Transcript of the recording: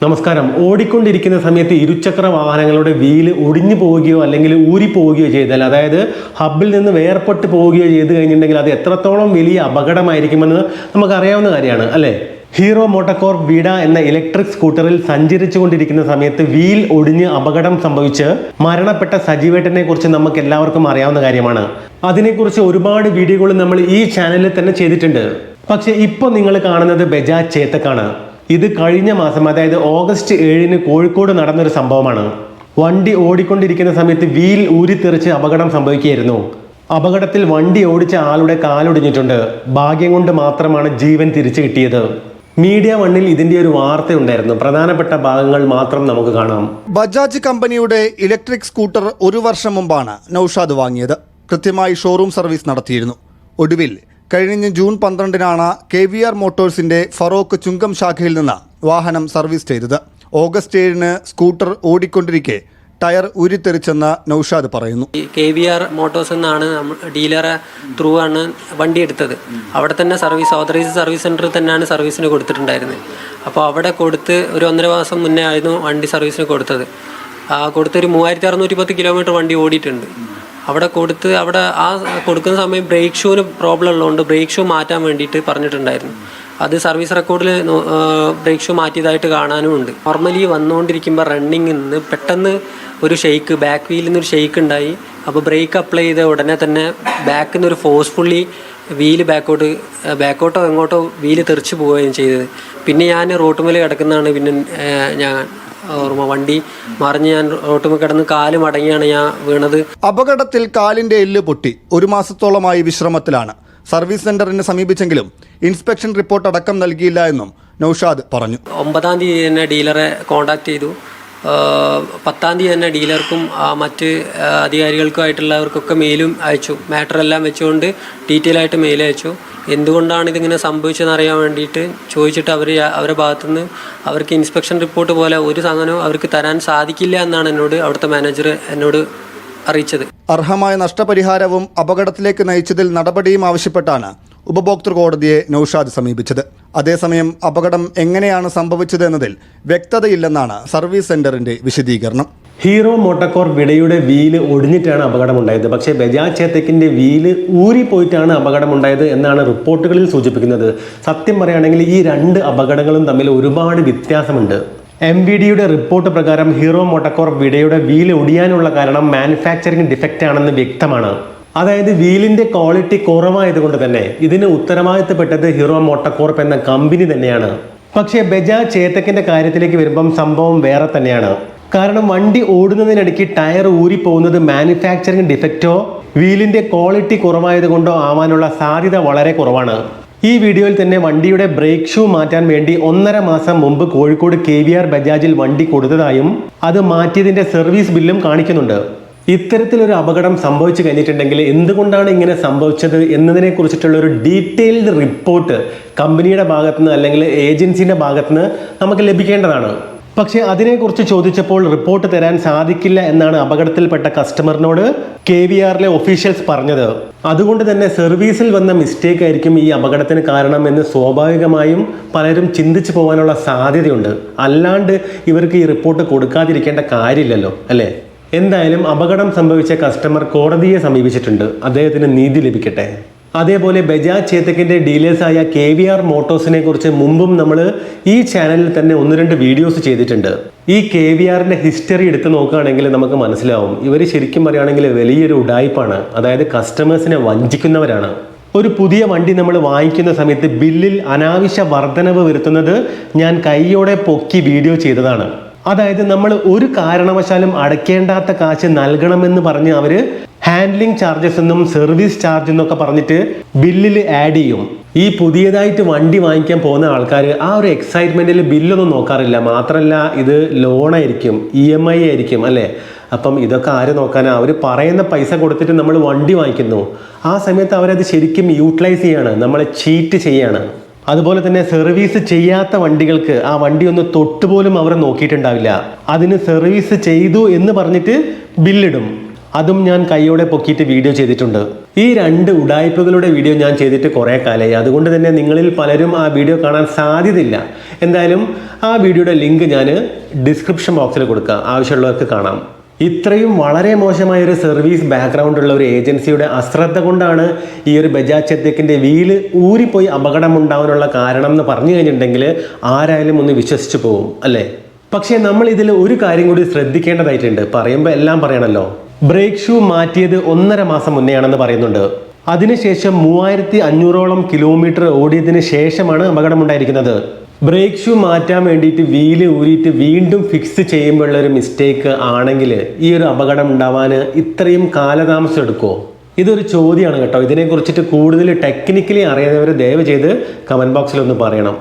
നമസ്കാരം. ഓടിക്കൊണ്ടിരിക്കുന്ന സമയത്ത് ഇരുചക്ര വാഹനങ്ങളുടെ വീല് ഒടിഞ്ഞു പോവുകയോ അല്ലെങ്കിൽ ഊരിപ്പോവുകയോ ചെയ്താൽ, അതായത് ഹബ്ബിൽ നിന്ന് വേർപെട്ട് പോവുകയോ ചെയ്ത് കഴിഞ്ഞിട്ടുണ്ടെങ്കിൽ അത് എത്രത്തോളം വലിയ അപകടമായിരിക്കുമെന്ന് നമുക്കറിയാവുന്ന കാര്യമാണ് അല്ലേ? ഹീറോ മോട്ടോകോർപ്പ് വിഡ എന്ന ഇലക്ട്രിക് സ്കൂട്ടറിൽ സഞ്ചരിച്ചു കൊണ്ടിരിക്കുന്ന സമയത്ത് വീൽ ഒടിഞ്ഞ് അപകടം സംഭവിച്ച് മരണപ്പെട്ട സജീവേട്ടനെ കുറിച്ച് നമുക്ക് എല്ലാവർക്കും അറിയാവുന്ന കാര്യമാണ്. അതിനെക്കുറിച്ച് ഒരുപാട് വീഡിയോകൾ നമ്മൾ ഈ ചാനലിൽ തന്നെ ചെയ്തിട്ടുണ്ട്. പക്ഷേ ഇപ്പോൾ നിങ്ങൾ കാണുന്നത് ബജാജ് ചേതക്കാണ്. ഇത് കഴിഞ്ഞ മാസം, അതായത് ഓഗസ്റ്റ് 7 കോഴിക്കോട് നടന്നൊരു സംഭവമാണ്. വണ്ടി ഓടിക്കൊണ്ടിരിക്കുന്ന സമയത്ത് വീൽ ഊരിത്തെറിച്ച് അപകടം സംഭവിക്കുകയായിരുന്നു. അപകടത്തിൽ വണ്ടി ഓടിച്ച ആളുടെ കാലൊടിഞ്ഞിട്ടുണ്ട്. ഭാഗ്യം കൊണ്ട് മാത്രമാണ് ജീവൻ തിരിച്ചു കിട്ടിയത്. മീഡിയ 1-ൽ ഇതിന്റെ ഒരു വാർത്തയുണ്ടായിരുന്നു. പ്രധാനപ്പെട്ട ഭാഗങ്ങൾ മാത്രം നമുക്ക് കാണാം. ബജാജ് കമ്പനിയുടെ ഇലക്ട്രിക് സ്കൂട്ടർ 1 വർഷം മുമ്പാണ് നൌഷാദ് വാങ്ങിയത്. കൃത്യമായി ഷോറൂം സർവീസ് നടത്തിയിരുന്നു. ഒടുവിൽ കഴിഞ്ഞ ജൂൺ 12-നാണ് KVR മോട്ടോഴ്സിന്റെ ഫറോക്ക് ചുങ്കം ശാഖയിൽ നിന്ന് വാഹനം സർവീസ് ചെയ്തത്. ഓഗസ്റ്റ് 7 സ്കൂട്ടർ ഓടിക്കൊണ്ടിരിക്കെ ടയർ ഊരിത്തെറിച്ചെന്ന് നൌഷാദ് പറയുന്നു. KVR മോട്ടോഴ്സ് എന്നാണ് ഡീലറെ ത്രൂ ആണ് വണ്ടി എടുത്തത്. അവിടെ തന്നെ ഓതറൈസ്ഡ് സർവീസ് സെൻറ്ററിൽ തന്നെയാണ് സർവീസിന് കൊടുത്തിട്ടുണ്ടായിരുന്നത്. അപ്പോൾ അവിടെ കൊടുത്ത് ഒരു 1.5 മാസം മുന്നേ ആയിരുന്നു വണ്ടി സർവീസിന് കൊടുത്തത്. കൊടുത്തൊരു 3610 കിലോമീറ്റർ വണ്ടി ഓടിയിട്ടുണ്ട്. അവിടെ കൊടുക്കുന്ന സമയം ബ്രേക്ക് ഷൂവിന് പ്രോബ്ലം ഉള്ളതുകൊണ്ട് ബ്രേക്ക് ഷൂ മാറ്റാൻ വേണ്ടിയിട്ട് പറഞ്ഞിട്ടുണ്ടായിരുന്നു. അത് സർവീസ് റെക്കോർഡിൽ ബ്രേക്ക് ഷൂ മാറ്റിയതായിട്ട് കാണാനും ഉണ്ട്. നോർമലി വന്നുകൊണ്ടിരിക്കുമ്പോൾ റണ്ണിങ്ങിൽ നിന്ന് പെട്ടെന്ന് ഒരു ഷെയ്ക്ക്, ബാക്ക് വീലിൽ നിന്നൊരു ഷെയ്ക്ക് ഉണ്ടായി. അപ്പോൾ ബ്രേക്ക് അപ്ലൈ ചെയ്ത ഉടനെ തന്നെ ബാക്കിൽ നിന്ന് ഒരു ഫോഴ്സ്ഫുള്ളി വീല് ബാക്കോട്ടോ എങ്ങോട്ടോ വീല് തെറിച്ച് പോവുകയും ചെയ്തത്. പിന്നെ ഞാൻ റോട്ടുമേൽ കിടക്കുന്നതാണ്. പിന്നെ ഞാൻ ഓർമ്മ വണ്ടി മറിഞ്ഞ് ഞാൻ റോട്ടുമേൽ കിടന്ന് കാല് മടങ്ങിയാണ് ഞാൻ വീണത്. അപകടത്തിൽ കാലിന്റെ എല്ല് പൊട്ടി 1 മാസത്തോളമായി വിശ്രമത്തിലാണ്. സർവീസ് സെന്ററിനെ സമീപിച്ചെങ്കിലും ഇൻസ്പെക്ഷൻ റിപ്പോർട്ട് അടക്കം നൽകിയില്ല എന്നും നൌഷാദ് പറഞ്ഞു. 9-ാം തീയതി തന്നെ ഡീലറെ കോൺടാക്ട് ചെയ്തു. 10-ാം തീയതി തന്നെ ഡീലർക്കും മറ്റ് അധികാരികൾക്കുമായിട്ടുള്ളവർക്കൊക്കെ മെയിലും അയച്ചു. മാറ്ററെല്ലാം വെച്ചുകൊണ്ട് ഡീറ്റെയിൽ ആയിട്ട് മെയിൽ അയച്ചു. എന്തുകൊണ്ടാണ് ഇതിങ്ങനെ സംഭവിച്ചതെന്ന് അറിയാൻ വേണ്ടിയിട്ട് ചോദിച്ചിട്ട് അവരുടെ ഭാഗത്തുനിന്ന് അവർക്ക് ഇൻസ്പെക്ഷൻ റിപ്പോർട്ട് പോലെ ഒരു സാധനവും അവർക്ക് തരാൻ സാധിക്കില്ല എന്നാണ് അവിടുത്തെ മാനേജർ എന്നോട് അറിയിച്ചത്. അർഹമായ നഷ്ടപരിഹാരവും അപകടത്തിലേക്ക് നയിച്ചതിൽ നടപടിയും ആവശ്യപ്പെട്ടാണ് ഉപഭോക്തൃ കോടതിയെ നൌഷാദ് സമീപിച്ചത്. അതേസമയം അപകടം എങ്ങനെയാണ് സംഭവിച്ചത് എന്നതിൽ വ്യക്തതയില്ലെന്നാണ് സർവീസ് സെന്ററിന്റെ വിശദീകരണം. ഹീറോ മോട്ടോകോർപ്പ് വിഡയുടെ വീല് ഒടിഞ്ഞിട്ടാണ് അപകടമുണ്ടായത്. പക്ഷേ ബജാജ് ചേതക്കിന്റെ വീല് ഊരിപ്പോയിട്ടാണ് അപകടമുണ്ടായത് എന്നാണ് റിപ്പോർട്ടുകളിൽ സൂചിപ്പിക്കുന്നത്. സത്യം പറയുകയാണെങ്കിൽ ഈ 2 അപകടങ്ങളും തമ്മിൽ ഒരുപാട് വ്യത്യാസമുണ്ട്. MVDയുടെ റിപ്പോർട്ട് പ്രകാരം ഹീറോ മോട്ടോകോർപ്പ് വിഡയുടെ വീല് ഒടിയാനുള്ള കാരണം മാനുഫാക്ചറിങ് ഡിഫക്റ്റ് ആണെന്ന് വ്യക്തമാണ്. അതായത് വീലിന്റെ ക്വാളിറ്റി കുറവായതുകൊണ്ട് തന്നെ ഇതിന് ഉത്തരവാദിത്തപ്പെട്ടത് ഹീറോ മോട്ടോകോർപ്പ് എന്ന കമ്പനി തന്നെയാണ്. പക്ഷേ ബജാജ് ചേതക്കിന്റെ കാര്യത്തിലേക്ക് വരുമ്പം സംഭവം വേറെ തന്നെയാണ്. കാരണം വണ്ടി ഓടുന്നതിനിടയ്ക്ക് ടയർ ഊരിപ്പോകുന്നത് മാനുഫാക്ചറിങ് ഡിഫക്റ്റോ വീലിന്റെ ക്വാളിറ്റി കുറവായതുകൊണ്ടോ ആവാനുള്ള സാധ്യത വളരെ കുറവാണ്. ഈ വീഡിയോയിൽ തന്നെ വണ്ടിയുടെ ബ്രേക്ക് ഷൂ മാറ്റാൻ വേണ്ടി 1.5 മാസം മുമ്പ് കോഴിക്കോട് KVR ബജാജിൽ വണ്ടി കൊടുത്തതായും അത് മാറ്റിയതിന്റെ സർവീസ് ബില്ലും കാണിക്കുന്നുണ്ട്. ഇത്തരത്തിലൊരു അപകടം സംഭവിച്ചു കഴിഞ്ഞിട്ടുണ്ടെങ്കിൽ എന്തുകൊണ്ടാണ് ഇങ്ങനെ സംഭവിച്ചത് എന്നതിനെ കുറിച്ചിട്ടുള്ള ഒരു ഡീറ്റെയിൽഡ് റിപ്പോർട്ട് കമ്പനിയുടെ ഭാഗത്തുനിന്ന് അല്ലെങ്കിൽ ഏജൻസിയുടെ ഭാഗത്തുനിന്ന് നമുക്ക് ലഭിക്കേണ്ടതാണ്. പക്ഷേ അതിനെക്കുറിച്ച് ചോദിച്ചപ്പോൾ റിപ്പോർട്ട് തരാൻ സാധിക്കില്ല എന്നാണ് അപകടത്തിൽപ്പെട്ട കസ്റ്റമറിനോട് KVRലെ ഒഫീഷ്യൽസ് പറഞ്ഞത്. അതുകൊണ്ട് തന്നെ സർവീസിൽ വന്ന മിസ്റ്റേക്ക് ആയിരിക്കും ഈ അപകടത്തിന് കാരണം എന്ന് സ്വാഭാവികമായും പലരും ചിന്തിച്ചു പോകാനുള്ള സാധ്യതയുണ്ട്. അല്ലാണ്ട് ഇവർക്ക് ഈ റിപ്പോർട്ട് കൊടുക്കാതിരിക്കേണ്ട കാര്യമില്ലല്ലോ അല്ലേ? എന്തായാലും അപകടം സംഭവിച്ച കസ്റ്റമർ കോടതിയെ സമീപിച്ചിട്ടുണ്ട്. അദ്ദേഹത്തിന് നീതി ലഭിക്കട്ടെ. അതേപോലെ ബജാജ് ചേതക്കിന്റെ ഡീലേഴ്സായ KVR മോട്ടോഴ്സിനെ കുറിച്ച് മുമ്പും നമ്മൾ ഈ ചാനലിൽ തന്നെ 1-2 വീഡിയോസ് ചെയ്തിട്ടുണ്ട്. ഈ KVRന്റെ ഹിസ്റ്ററി എടുത്ത് നോക്കുകയാണെങ്കിൽ നമുക്ക് മനസ്സിലാവും ഇവർ ശരിക്കും പറയുകയാണെങ്കിൽ വലിയൊരു ഉഡായിപ്പാണ്. അതായത് കസ്റ്റമേഴ്സിനെ വഞ്ചിക്കുന്നവരാണ്. ഒരു പുതിയ വണ്ടി നമ്മൾ വാങ്ങിക്കുന്ന സമയത്ത് ബില്ലിൽ അനാവശ്യ വർധനവ് വരുത്തുന്നത് ഞാൻ കൈയോടെ പൊക്കി വീഡിയോ ചെയ്തതാണ്. അതായത് നമ്മൾ ഒരു കാരണവശാലും അടയ്ക്കേണ്ടാത്ത കാശ് നൽകണമെന്ന് പറഞ്ഞ് അവർ ഹാൻഡ്ലിംഗ് ചാർജസ് എന്നും സർവീസ് ചാർജ് എന്നൊക്കെ പറഞ്ഞിട്ട് ബില്ലിൽ ആഡ് ചെയ്യും. ഈ പുതിയതായിട്ട് വണ്ടി വാങ്ങിക്കാൻ പോകുന്ന ആൾക്കാർ ആ ഒരു എക്സൈറ്റ്മെന്റിൽ ബില്ലൊന്നും നോക്കാറില്ല. മാത്രമല്ല ഇത് ലോണായിരിക്കും, EMI ആയിരിക്കും അല്ലേ? അപ്പം ഇതൊക്കെ ആര് നോക്കാനാ? അവർ പറയുന്ന പൈസ കൊടുത്തിട്ട് നമ്മൾ വണ്ടി വാങ്ങിക്കുന്നു. ആ സമയത്ത് അവരത് ശരിക്കും യൂട്ടിലൈസ് ചെയ്യാണ്, നമ്മളെ ചീറ്റ് ചെയ്യാണ്. അതുപോലെ തന്നെ സർവീസ് ചെയ്യാത്ത വണ്ടികൾക്ക് ആ വണ്ടി ഒന്ന് തൊട്ടുപോലും അവർ നോക്കിയിട്ടുണ്ടാവില്ല. അതിന് സർവീസ് ചെയ്തു എന്ന് പറഞ്ഞിട്ട് ബില്ലിടും. അതും ഞാൻ കൈയോടെ പൊക്കിയിട്ട് വീഡിയോ ചെയ്തിട്ടുണ്ട്. ഈ 2 ഉഡായിപ്പുകളുടെ വീഡിയോ ഞാൻ ചെയ്തിട്ട് കുറേ കാലമായി. അതുകൊണ്ട് തന്നെ നിങ്ങളിൽ പലരും ആ വീഡിയോ കാണാൻ സാധ്യതയില്ല. എന്തായാലും ആ വീഡിയോയുടെ ലിങ്ക് ഞാൻ ഡിസ്ക്രിപ്ഷൻ ബോക്സിൽ കൊടുക്കാം, ആവശ്യമുള്ളവർക്ക് കാണാം. ഇത്രയും വളരെ മോശമായ ഒരു സർവീസ് ബാക്ക്ഗ്രൗണ്ട് ഉള്ള ഒരു ഏജൻസിയുടെ അശ്രദ്ധ കൊണ്ടാണ് ഈ ഒരു ബജാജ് ചെതക്കിൻ്റെ വീല് ഊരിപ്പോയി അപകടം ഉണ്ടാവാനുള്ള കാരണം എന്ന് പറഞ്ഞു കഴിഞ്ഞിട്ടുണ്ടെങ്കിൽ ആരായാലും ഒന്ന് വിശ്വസിച്ച് പോകും അല്ലേ. പക്ഷേ നമ്മൾ ഇതിൽ ഒരു കാര്യം കൂടി ശ്രദ്ധിക്കേണ്ടതായിട്ടുണ്ട്. പറയുമ്പോൾ എല്ലാം പറയണല്ലോ. ബ്രേക്ക് ഷൂ മാറ്റിയത് 1.5 മാസം മുന്നേ ആണെന്ന് പറയുന്നുണ്ട്. അതിനുശേഷം 3500ഓളം കിലോമീറ്റർ ഓടിയതിന് ശേഷമാണ് അപകടമുണ്ടായിരിക്കുന്നത്. ബ്രേക്ക് ഷൂ മാറ്റാൻ വേണ്ടിയിട്ട് വീല് ഊരിയിട്ട് വീണ്ടും ഫിക്സ് ചെയ്യുമ്പോഴുള്ള ഒരു മിസ്റ്റേക്ക് ആണെങ്കിൽ ഈ ഒരു അപകടം ഉണ്ടാവാൻ ഇത്രയും കാലതാമസം എടുക്കുമോ? ഇതൊരു ചോദ്യമാണ് കേട്ടോ. ഇതിനെക്കുറിച്ചിട്ട് കൂടുതൽ ടെക്നിക്കലി അറിയാവുന്നവർ ദയവ് ചെയ്ത് കമൻറ്റ് ബോക്സിൽ ഒന്ന് പറയണം.